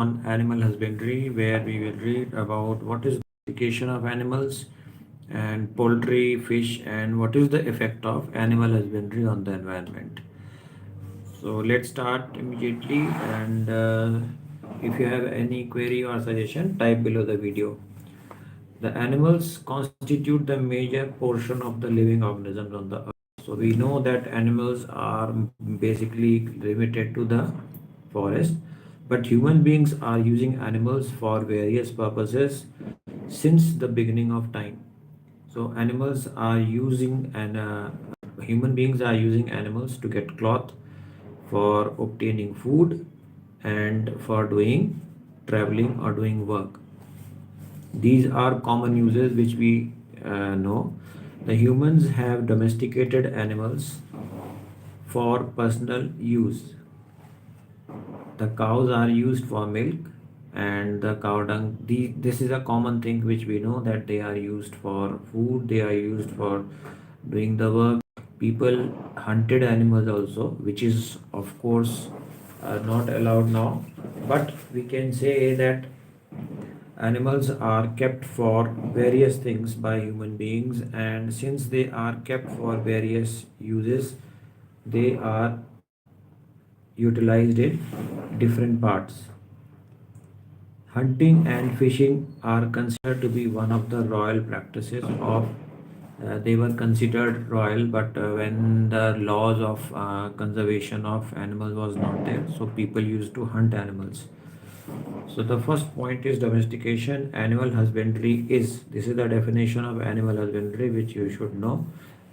on animal husbandry, where we will read about what is domestication of animals and poultry, fish, and what is the effect of animal husbandry on the environment. So let's start immediately, and if you have any query or suggestion, type below the video. The animals constitute the major portion of the living organisms on the earth. So we know that animals are basically limited to the forest, but human beings are using animals for various purposes since the beginning of time. So animals are using and human beings are using animals to get cloth, for obtaining food, and for doing traveling or doing work. These are common uses which we know. The humans have domesticated animals for personal use. The cows are used for milk and the cow dung. This is a common thing which we know, that they are used for food, they are used for doing the work. People hunted animals also, which is of course not allowed now, but we can say that animals are kept for various things by human beings, and since they are kept for various uses, they are utilized in different parts. Hunting and fishing are considered to be one of the royal practices of they were considered royal, but when the laws of conservation of animals was not there, so people used to hunt animals. So the first point is domestication. Animal husbandry is, this is the definition of animal husbandry which you should know.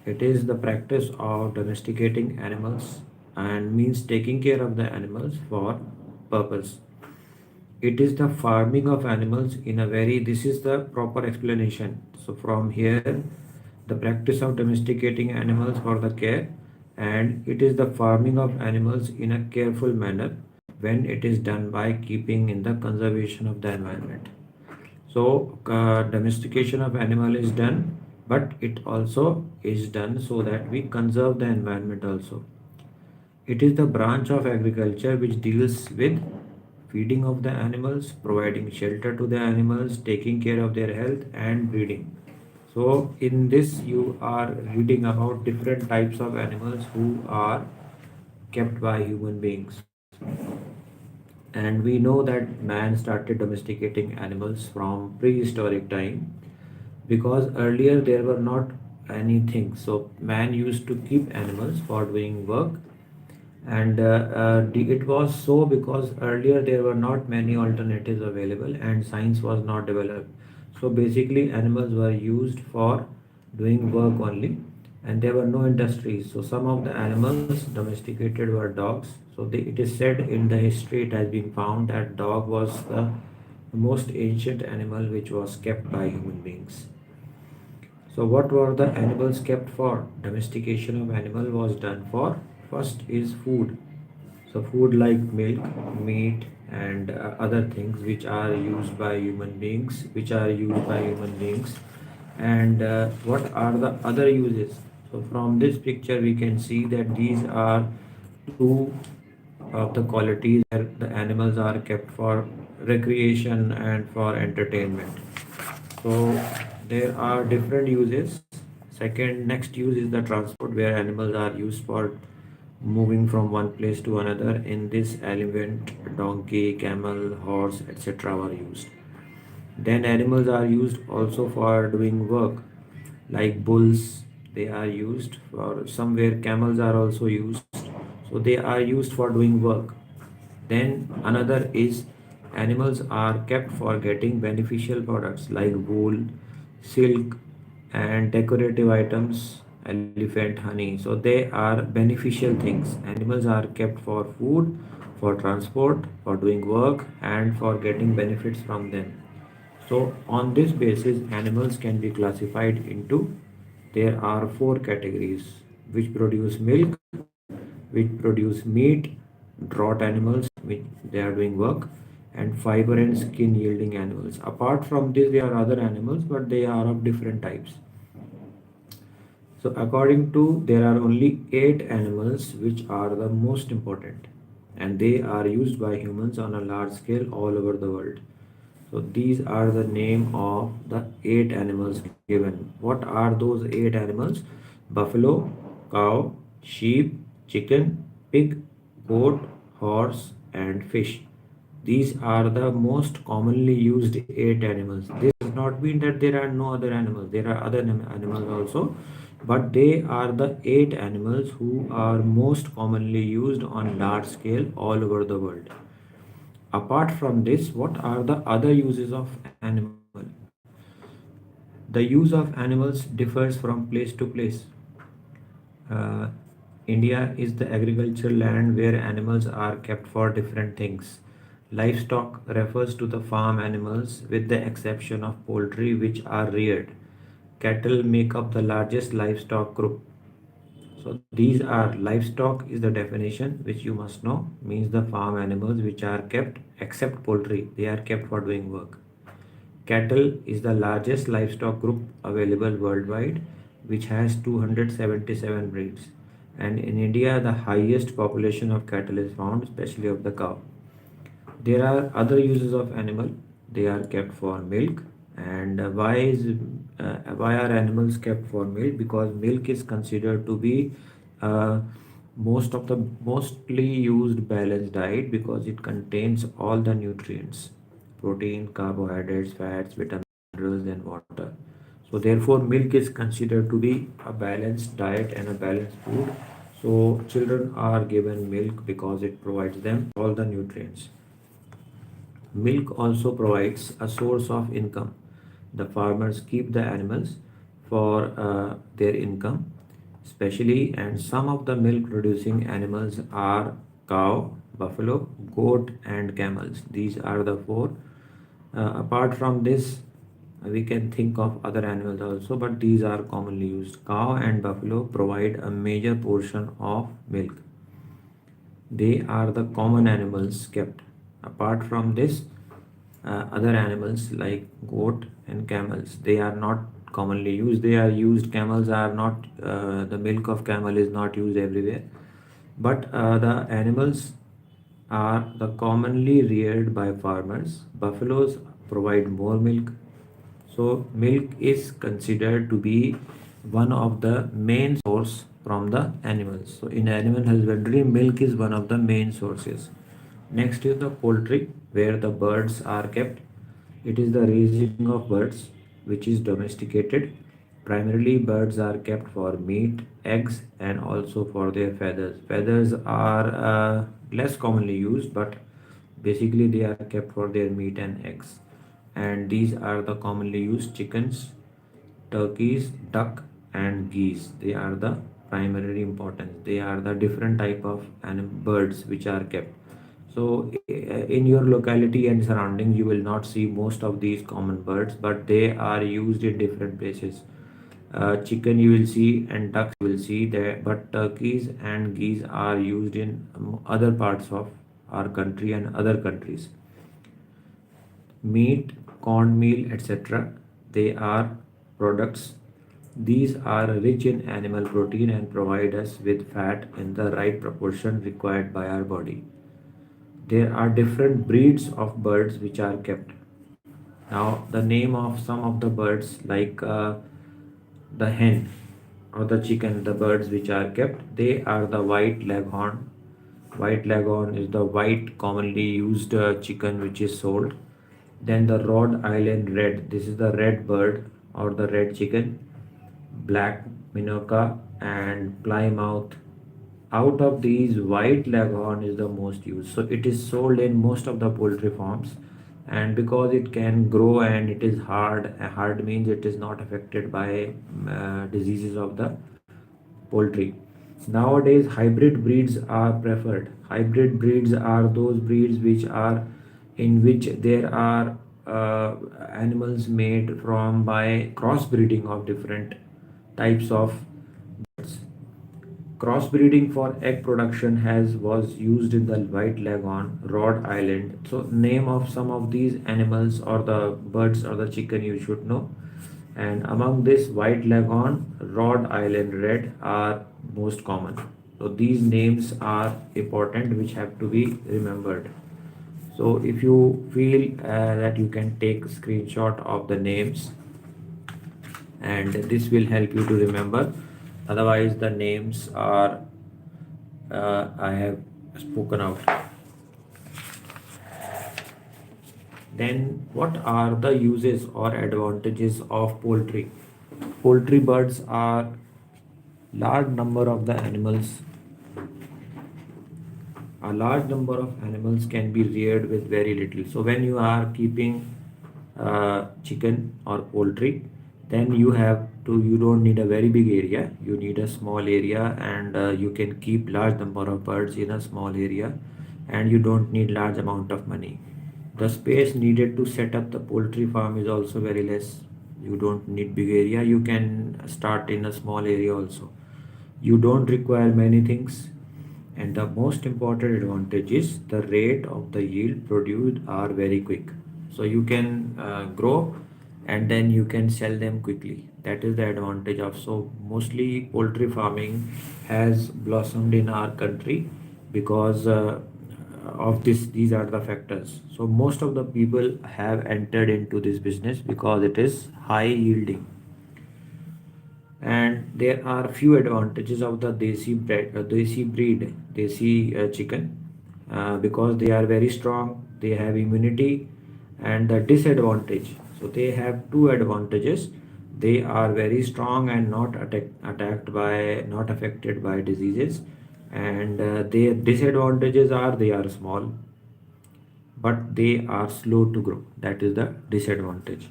It is the practice of domesticating animals and means taking care of the animals for purpose. It is the farming of animals in a very, this is the proper explanation. So from here, the practice of domesticating animals for the care, and it is the farming of animals in a careful manner when it is done by keeping in the conservation of the environment. So domestication of animal is done, but it also is done so that we conserve the environment also. It is the branch of agriculture which deals with feeding of the animals, providing shelter to the animals, taking care of their health, and breeding. So in this you are reading about different types of animals who are kept by human beings. And we know that man started domesticating animals from prehistoric time, because earlier there were not anything. So man used to keep animals for doing work, and it was so because earlier there were not many alternatives available and science was not developed. So basically animals were used for doing work only, and there were no industries. So some of the animals domesticated were dogs. So it is said in the history, it has been found that dog was the most ancient animal which was kept by human beings. So what were the animals kept for? Domestication of animal was done for, first is food. So food like milk, meat, and other things which are used by human beings, And what are the other uses? So from this picture we can see that these are two of the qualities where the animals are kept for recreation and for entertainment. So there are different uses. Second, next use is the transport, where animals are used for moving from one place to another. In this element, donkey, camel, horse, etc. were used. Then animals are used also for doing work, like bulls. They are used for somewhere. Camels are also used. So they are used for doing work. Then another is animals are kept for getting beneficial products like wool, silk, and decorative items, elephant honey. So they are beneficial things. Animals are kept for food, for transport, for doing work, and for getting benefits from them. So on this basis, animals can be classified into, there are four categories which produce milk, which produce meat, draught animals, which they are doing work, and fiber and skin yielding animals. Apart from this, there are other animals, but they are of different types. So according to, there are only 8 animals which are the most important. and they are used by humans on a large scale all over the world. So these are the name of the 8 animals given. What are those 8 animals? Buffalo, cow, sheep, chicken, pig, goat, horse, and fish. These are the most commonly used 8 animals. This does not mean that there are no other animals. There are other animals also, but they are the 8 animals who are most commonly used on large scale all over the world. Apart from this, what are the other uses of animal? The use of animals differs from place to place. Uh, India is the agricultural land where animals are kept for different things. Livestock refers to the farm animals with the exception of poultry which are reared. Cattle make up the largest livestock group. So these are livestock is the definition which you must know, means the farm animals which are kept except poultry. They are kept for doing work. Cattle is the largest livestock group available worldwide, which has 277 breeds. And in India, the highest population of cattle is found, especially of the cow. There are other uses of animal. They are kept for milk. And why are animals kept for milk? Because milk is considered to be uh, mostly used balanced diet because it contains all the nutrients: protein, carbohydrates, fats, vitamins, minerals, and water. So therefore, milk is considered to be a balanced diet and a balanced food. So children are given milk because it provides them all the nutrients. Milk also provides a source of income. The farmers keep the animals for their income, especially, and some of the milk producing animals are cow, buffalo, goat, and camels. These are the four. Apart from this, we can think of other animals also, but these are commonly used. Cow and buffalo provide a major portion of milk. They are the common animals kept. Apart from this, other animals like goat and camels, they are not commonly used. They are used. Camels are not. The milk of camel is not used everywhere. But the animals are the commonly reared by farmers. Buffaloes provide more milk. So milk is considered to be one of the main source from the animals. So in animal husbandry, milk is one of the main sources. Next is the poultry, where the birds are kept. It is the raising of birds which is domesticated. Primarily, birds are kept for meat, eggs, and also for their feathers. Feathers are less commonly used, but basically they are kept for their meat and eggs. And these are the commonly used chickens, turkeys, duck, and geese. They are the primary importance. They are the different type of birds which are kept. So in your locality and surroundings, you will not see most of these common birds, but they are used in different places. Chicken you will see and ducks you will see there, but turkeys and geese are used in other parts of our country and other countries. Meat, cornmeal, etc. They are products. These are rich in animal protein and provide us with fat in the right proportion required by our body. There are different breeds of birds which are kept. Now, the name of some of the birds, like the hen or the chicken, the birds which are kept, they are the white leghorn. White leghorn is the white commonly used chicken which is sold. Then the Rhode Island red, this is the red bird or the red chicken. Black Minoka and Plymouth. Out of these, white leghorn is the most used. So it is sold in most of the poultry farms, and because it can grow and it is hard means it is not affected by diseases of the poultry. Nowadays, hybrid breeds are preferred. Hybrid breeds are those breeds in which there are animals made from by crossbreeding of different types of birds. Crossbreeding for egg production has was used in the white leghorn, Rhode Island. So name of some of these animals or the birds or the chicken you should know. And among this, white leghorn, Rhode Island red are most common. So these names are important, which have to be remembered. So if you feel that you can take a screenshot of the names, and this will help you to remember. Otherwise, the names are I have spoken out. Then, what are the uses or advantages of poultry? Poultry birds are large number of the animals. A large number of animals can be reared with very little. So when you are keeping chicken or poultry, then you don't need a very big area. You need a small area, and you can keep large number of birds in a small area, and you don't need large amount of money. The space needed to set up the poultry farm is also very less. You don't need big area. You can start in a small area also. You don't require many things, and the most important advantage is the rate of the yield produced are very quick. So you can grow, and then you can sell them quickly. That is the advantage of. So mostly poultry farming has blossomed in our country because of this. These are the factors. So most of the people have entered into this business because it is high yielding. And there are few advantages of the desi chicken, because they are very strong, they have immunity. And the disadvantage, so they have two advantages: they are very strong and not affected by diseases. And their disadvantages are they are small, but they are slow to grow. That is the disadvantage.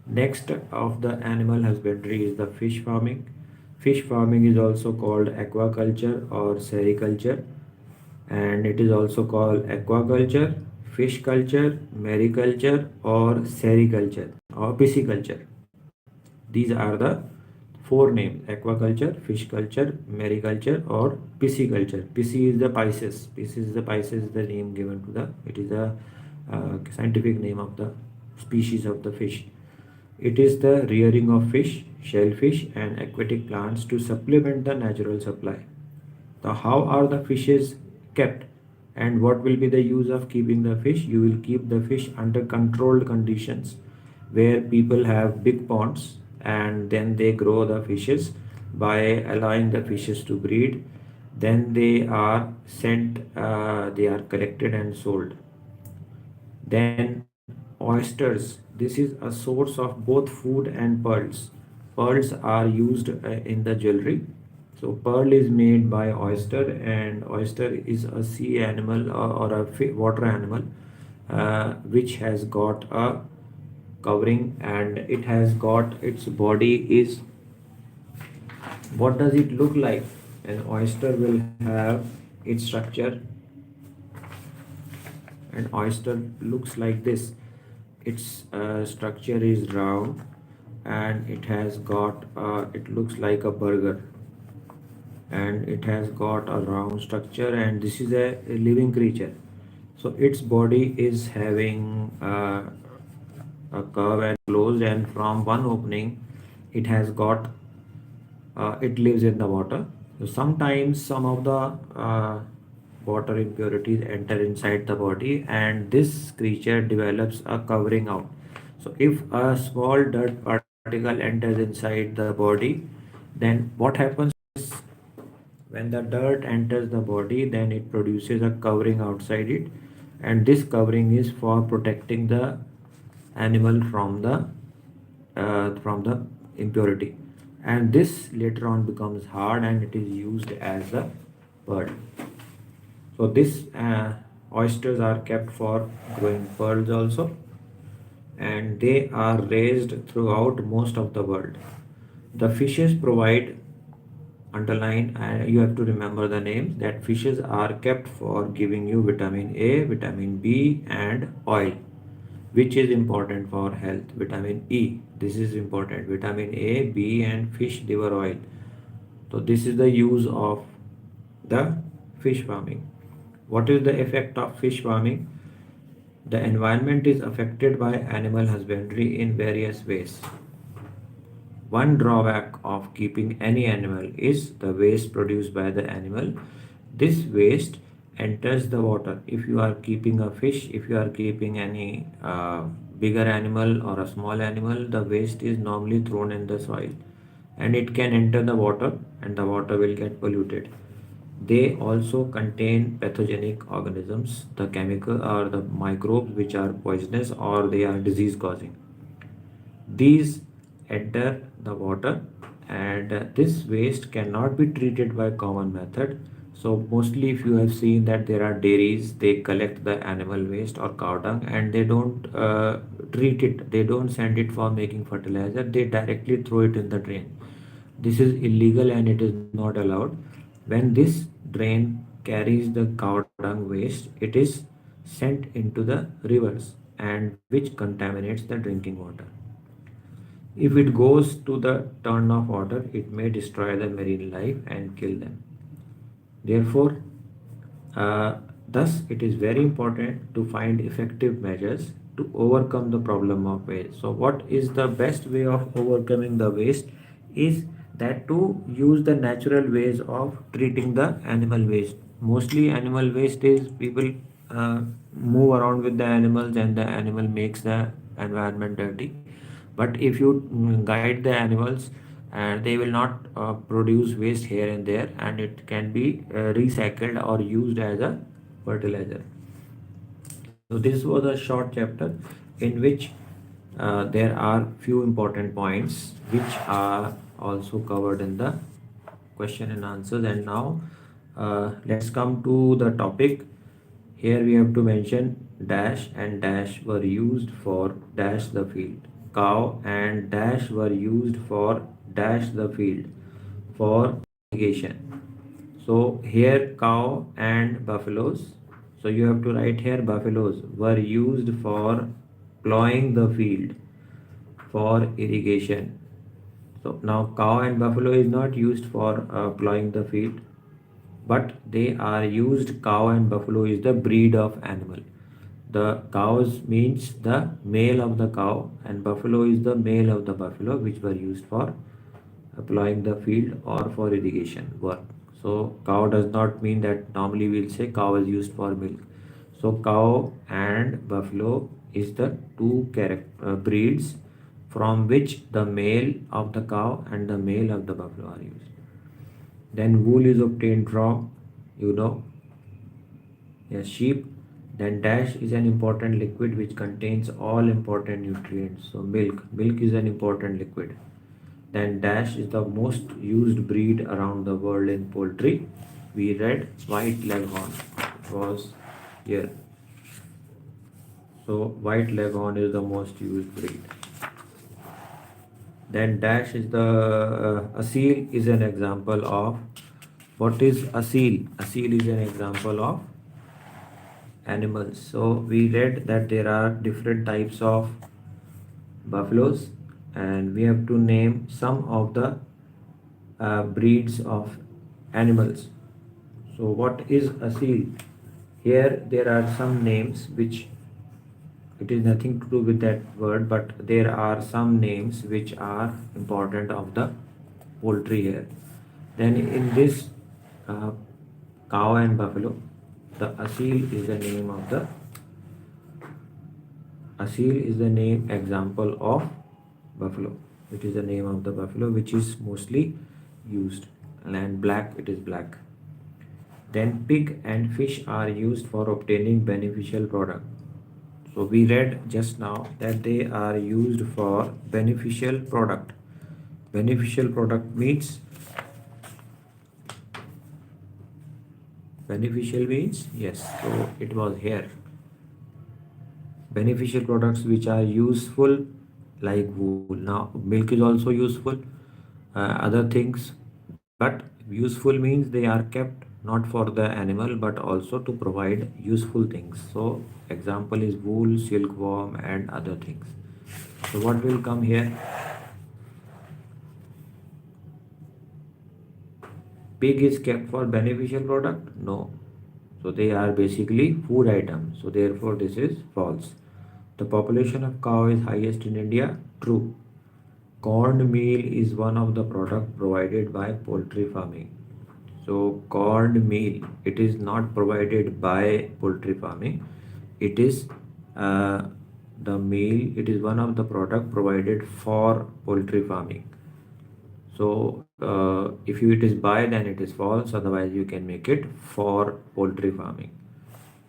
Next of the animal husbandry is the fish farming. Fish farming is also called aquaculture or sericulture, and it is also called aquaculture, fish culture, mariculture, or sericulture or pisciculture. These are the four names: aquaculture, fish culture, mariculture, or pisciculture. Pisci is the Pisces. Piscis is the name given to the. It is the scientific name of the species of the fish. It is the rearing of fish, shellfish, and aquatic plants to supplement the natural supply. So, how are the fishes kept, and what will be the use of keeping the fish? You will keep the fish under controlled conditions where people have big ponds, and then they grow the fishes by allowing the fishes to breed. Then they are collected and sold. Then oysters. This is a source of both food and pearls. Pearls are used in the jewelry. So pearl is made by oyster, and oyster is a sea animal or a water animal, which has got a covering, and it has got its body is. What does it look like? An oyster will have its structure. An oyster looks like this. Its structure is round, and it has got it looks like a burger, and it has got a round structure, and this is a living creature. So its body is having a curve and closed, and from one opening it has got it lives in the water. So sometimes some of the water impurities enter inside the body, and this creature develops a covering out. So if a small dirt particle enters inside the body, then what happens is, when the dirt enters the body, then it produces a covering outside it, and this covering is for protecting the animal from the impurity. And this later on becomes hard, and it is used as a pearl. So this oysters are kept for growing pearls also, and they are raised throughout most of the world. The fishes provide, underline, you have to remember the names, that fishes are kept for giving you vitamin A, vitamin B, and oil, which is important for health. Vitamin E, this is important. Vitamin A, B, and fish liver oil. So this is the use of the fish farming. What is the effect of fish farming? The environment is affected by animal husbandry in various ways. One drawback of keeping any animal is the waste produced by the animal. This waste enters the water. If you are keeping a fish, if you are keeping any bigger animal or a small animal, the waste is normally thrown in the soil and it can enter the water and the water will get polluted. They also contain pathogenic organisms, the chemical or the microbes which are poisonous or they are disease causing. These enter the water and this waste cannot be treated by common method. So mostly if you have seen that there are dairies, they collect the animal waste or cow dung and they don't treat it, they don't send it for making fertilizer, they directly throw it in the drain. This is illegal and it is not allowed. When this drain carries the cow dung waste, it is sent into the rivers and which contaminates the drinking water. If it goes to the turn of water, it may destroy the marine life and kill them. Therefore, thus it is very important to find effective measures to overcome the problem of waste. So what is the best way of overcoming the waste is that to use the natural ways of treating the animal waste. Mostly animal waste is people move around with the animals and the animal makes the environment dirty. But if you guide the animals and they will not produce waste here and there and it can be recycled or used as a fertilizer. So this was a short chapter in which there are few important points which are also covered in the question and answers. And now let's come to the topic. Here we have to mention dash and dash were used for dash the field. Cow and dash were used for dash the field for irrigation. So here cow and buffaloes. So you have to write here buffaloes were used for plowing the field for irrigation. So now cow and buffalo is not used for plowing the field, but they are used. Cow and buffalo is the breed of animal. The cows means the male of the cow and buffalo is the male of the buffalo which were used for plowing the field or for irrigation work. So cow does not mean that normally we'll say cow is used for milk. So cow and buffalo is the two breeds from which the male of the cow and the male of the buffalo are used. Then wool is obtained from, yes, sheep. Then dash is an important liquid which contains all important nutrients. So milk is an important liquid. Then dash is the most used breed around the world in poultry. We read white leghorn was here. So white leghorn is the most used breed. Then dash is the a seal is an example of, what is a seal? A seal is an example of animals. So we read that there are different types of buffaloes and we have to name some of the breeds of animals. So what is a seal? Here there are some names which it is nothing to do with that word, but there are some names which are important of the poultry here. Then in this cow and buffalo, the asil is the name of the asil is the name example of buffalo. It is the name of the buffalo which is mostly used, and black, it is black. Then pig and fish are used for obtaining beneficial product. So we read just now that they are used for beneficial product. Beneficial product means yes, so it was here. Beneficial products which are useful like wool. Now milk is also useful, other things, but useful means they are kept not for the animal but also to provide useful things. So example is wool, silkworm and other things. So what will come here? Pig is kept for beneficial product? No. So they are basically food items. So therefore this is false. The population of cow is highest in India? True. Corn meal is one of the product provided by poultry farming. So corn meal, it is not provided by poultry farming. It is uh, the meal. It is one of the product provided for poultry farming. So if it is by, then it is false. Otherwise, you can make it for poultry farming.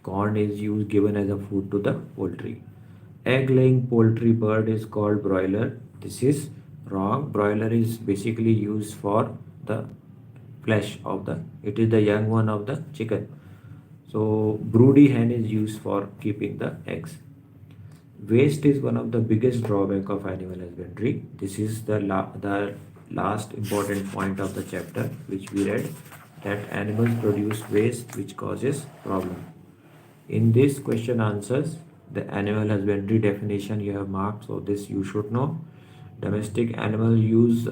Corn is used given as a food to the poultry. Egg laying poultry bird is called broiler. This is wrong. Broiler is basically used for the flesh of the, it is the young one of the chicken. So broody hen is used for keeping the eggs. Waste is one of the biggest drawback of animal husbandry. This is the last important point of the chapter which we read, that animals produce waste which causes problem. In this question answers, the animal husbandry definition you have marked, so this you should know. Domestic animal use,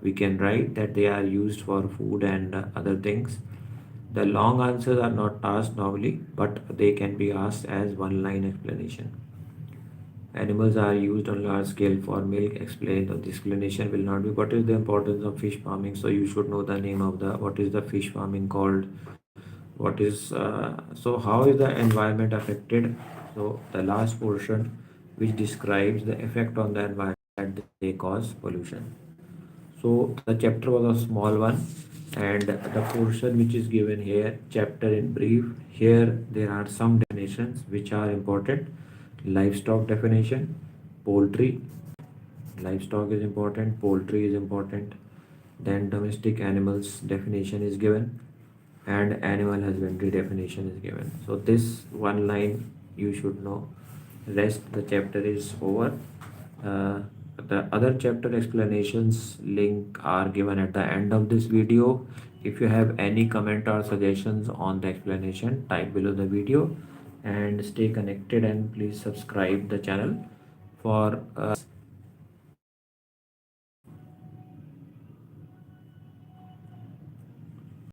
we can write that they are used for food and other things. The long answers are not asked normally, but they can be asked as one line explanation. Animals are used on large scale for milk. Explain. The explanation will not be what is the importance of fish farming. So you should know the name of the, what is the fish farming called, what is so how is the environment affected. So the last portion which describes the effect on the environment that they cause pollution. So the chapter was a small one, and the portion which is given here, chapter in brief, here there are some definitions which are important. Livestock definition, poultry, livestock is important, poultry is important. Then domestic animals definition is given, and animal husbandry definition is given. So this one line you should know. Rest the chapter is over. The other chapter explanations link are given at the end of this video. If you have any comment or suggestions on the explanation, type below the video, and stay connected, and please subscribe the channel for